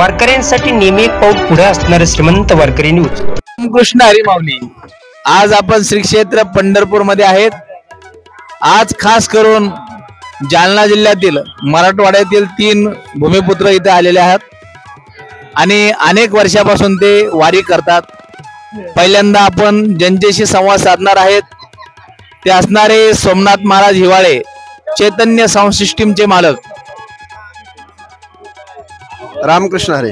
वारकऱ्यांसाठी नेहमी एक पाऊल पुढे असणारे श्रीमंत वारकरी न्यूज। कृष्ण हरी माऊली, आज आपण श्री क्षेत्र पंढरपूर मध्ये आहेत। आज खास करून जालना जिल्ह्यातील मराठवाड्यातील 3 भूमिपुत्र इथे आलेले आहेत आणि अनेक वर्षापासून ते वारी करतात। पहिल्यांदा आपण ज्यांच्याशी संवाद साधणार आहेत ते असणारे सोमनाथ महाराज हिवाळे, चैतन्य साऊंड सिस्टीमचे मालक। रामकृष्ण हरे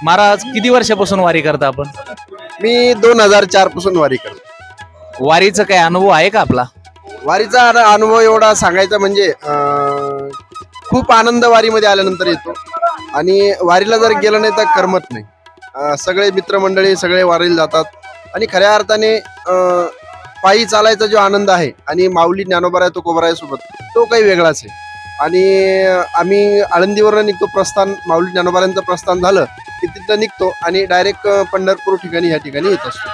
महाराज, किती वर्षापासून वारी करता आपण? मी 2004 पासून वारी करतो। वारीचा काय अनुभव आहे का आपला? वारीचा अनुभव एवढा सांगायचा म्हणजे खूप आनंद वारीमध्ये आल्यानंतर येतो आणि वारीला जर गेलं नाही तर करमत नाही। सगळे मित्रमंडळी सगळे वारीला जातात आणि खऱ्या अर्थाने पायी चालायचा जो आनंद आहे आणि माऊली ज्ञानोबा तो कोबराय सोबत तो काही वेगळाच आहे। आणि आम्ही आळंदीवरून निघतो, प्रस्थान माऊली ज्ञानोबारांचं प्रस्थान झालं की तिथं निघतो आणि डायरेक्ट पंढरपूर ठिकाणी ह्या ठिकाणी येत असतो।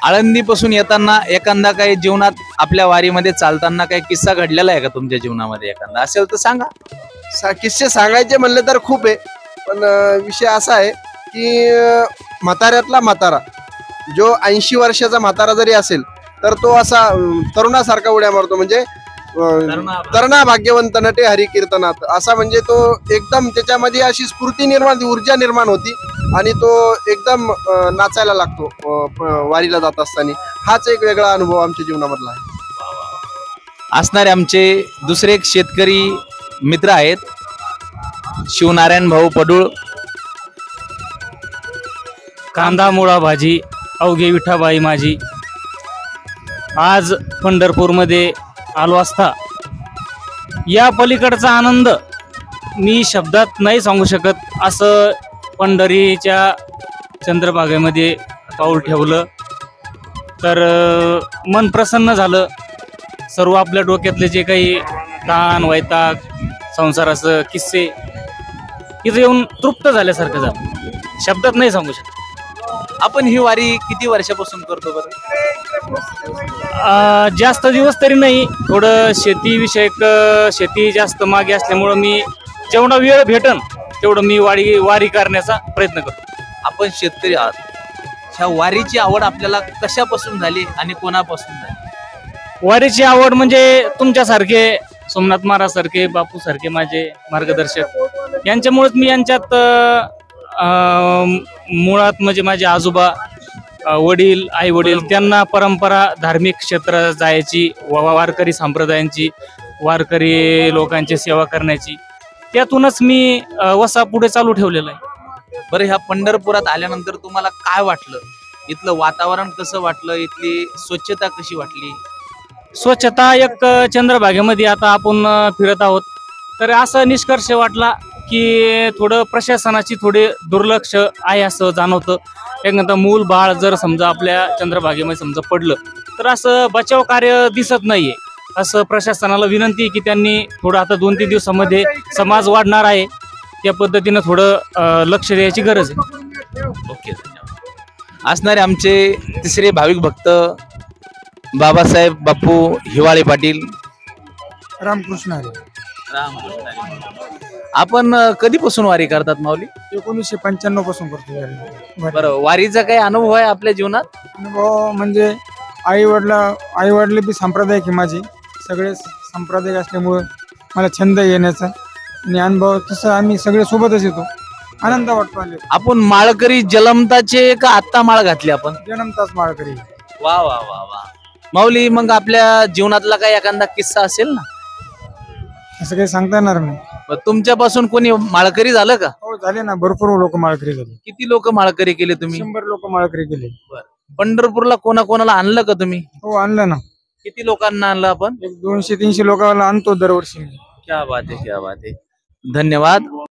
आळंदी पासून येताना एखादा काही जीवनात आपल्या वारीमध्ये चालताना काही किस्सा घडलेला आहे का तुमच्या जीवनामध्ये? एखादा असेल तर सांगा। किस्से सांगायचे म्हणले तर खूप आहे, पण विषय असा आहे की म्हाताऱ्यातला म्हातारा जो 80 वर्षाचा म्हातारा जरी असेल तर तो असा तरुणासारखा उड्या मारतो, म्हणजे तरणा भाग्यवंत नटे हरी कीर्तनात, असा म्हणजे तो एकदम त्याच्यामध्ये अशी स्फूर्ती निर्माण, ऊर्जा निर्माण होती आणि तो एकदम नाचायला लागतो वारीला जात असताना। हाच एक वेगळा अनुभव आमच्या जीवनामधला आहे। असणारे आमचे दुसरे एक शेतकरी मित्र आहेत, शिवनारायण भाऊ पडूळ। कांदा मुळा भाजी अवघे विठाबाई माझी। आज पंढरपूर मध्ये आलो असता या पलीकडचा आनंद मी शब्दात नाही सांगू शकत। असं पंढरीच्या चंद्रभागेमध्ये पाऊल ठेवलं तर मन प्रसन्न झालं। सर्व आपल्या डोक्यातले जे काही ताण वैताग संसाराचं किस्से इथे येऊन तृप्त झाल्यासारखं झालं, शब्दात नाही सांगू शकत। आपण ही वारी किती वर्षापासून करतो बरं? जास्त दिवस तरी नाही, थोडं शेतीविषयक शेती जास्त मागे असल्यामुळं मी जेवढा वेळ भेटन तेवढं मी वारी करण्याचा प्रयत्न करतो। आपण शेतकरी आहात, ह्या वारीची आवड आपल्याला कशापासून झाली आणि कोणापासून झाली? वारीची आवड म्हणजे तुमच्यासारखे सोमनाथ महाराज सारखे, बापू सारखे माझे मार्गदर्शक यांच्यामुळेच मी यांच्यात मुळात म्हणजे माझे आजोबा, वडील, आई वडील त्यांना परंपरा धार्मिक क्षेत्र जायची, वारकरी संप्रदायांची, वारकरी लोकांची सेवा करण्याची, त्यातूनच मी वसा पुढे चालू ठेवलेला आहे। बरं, ह्या पंढरपुरात आल्यानंतर तुम्हाला काय वाटलं? इथलं वातावरण कसं वाटलं? इथली स्वच्छता कशी वाटली? स्वच्छता एक चंद्रभागेमध्ये आता आपण फिरत आहोत तर असं निष्कर्ष वाटला की थोडं प्रशासनाची थोडे दुर्लक्ष आहे असं जाणवतं। एखादं मूल बाळ जर समजा आपल्या चंद्रभागेमध्ये समजा पडलं तर असं बचाव कार्य दिसत नाहीये। असं प्रशासनाला विनंती आहे की त्यांनी थोडं आता 2-3 दिवसामध्ये समाज वाढणार आहे, त्या पद्धतीनं थोडं लक्ष द्यायची गरज आहे। ओके, धन्यवाद। असणारे आमचे तिसरे भाविक भक्त बाबासाहेब बापू हिवाळे पाटील। रामकृष्ण हरी। आपण कधीपासून वारी करतात माऊली? 1995 पासून करतो। बरं, वारीचा काही अनुभव आहे आपल्या जीवनात? अनुभव म्हणजे आई वडील बी सांप्रदायिक आहे माझे, सगळे सांप्रदायिक असल्यामुळे मला छंद येण्याचा आणि अनुभव तसं आम्ही सगळे सोबतच येतो, आनंद वाटतो। आले आपण माळकरी जलमताचे का आत्ता माळ घातली आपण? जन्मताच माळकरी। वा वा वा वा माऊली, मग आपल्या जीवनातला काही एखादा किस्सा असेल ना? असं काही सांगता येणार नाही। तुमच्यापासून कोणी माळकरी झालं का? हो, झाले ना, भरपूर लोक माळकरी झाले। किती लोक माळकरी केले तुम्ही? 100 लोक माळकरी केले। पंढरपूरला कोणाकोणाला आणलं का तुम्ही? हो, आणलं ना। किती लोकांना आणलं आपण? 200-300 लोकांना आणतो दरवर्षी। क्या बात है, क्या बात है. धन्यवाद।